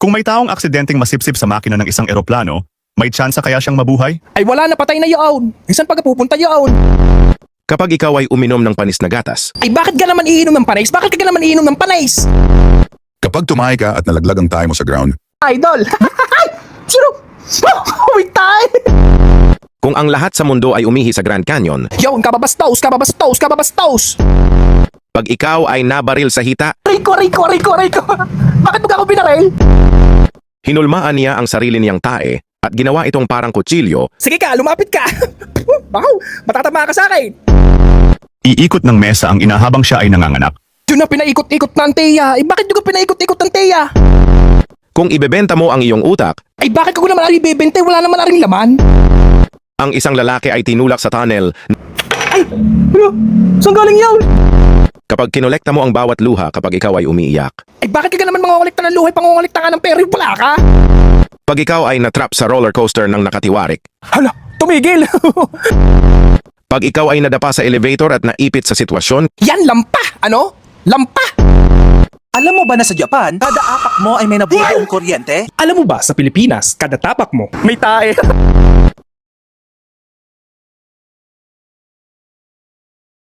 Kung may taong aksidenteng masipsip sa makina ng isang eroplano, may tsansa kaya siyang mabuhay? Ay wala na, patay na yaon. Minsan pag pupunta yaon. Kapag ikaw ay uminom ng panis na gatas, Ay bakit ka naman iinom ng panais? Bakit ka naman iinom ng panais? Kapag tumahay ka at nalaglag ang tayo mo sa ground, Idol! Ay! Sino? May tayo! kung ang lahat sa mundo ay umihi sa Grand Canyon, Yaon, kababastos, kababastos, kababastos! pag ikaw ay nabaril sa hita, Rico! Bakit mo ka ako binaril? hinulmaan niya ang sarili niyang tae at ginawa itong parang kutsilyo. Sige ka, lumapit ka! Wow! Matatama ka sa akin! Iikot ng mesa ang ina habang siya ay nanganganak. Yun na pinaikot-ikot ng Teya. Eh bakit yung ka pinaikot-ikot ng Teya? Kung ibebenta mo ang iyong utak, Ay bakit ko naman ari bebente? Wala naman aring laman. ang isang lalaki ay tinulak sa tunnel. Ay! Ano? Saan galing yun? Kapag kinolekta mo ang bawat luha kapag ikaw ay umiiyak, Ay bakit ka naman mangungulikta ng luhay, pangungulikta ka ng pera, wala ka? pag ikaw ay natrap sa roller coaster ng nakatiwarik, Hala, tumigil! pag ikaw ay nadapa sa elevator at naipit sa sitwasyon, Yan, lampa! Ano? Lampa! Alam mo ba na sa Japan, kada apak mo ay may nabubuong kuryente? Alam mo ba, sa Pilipinas, kada tapak mo, may tae.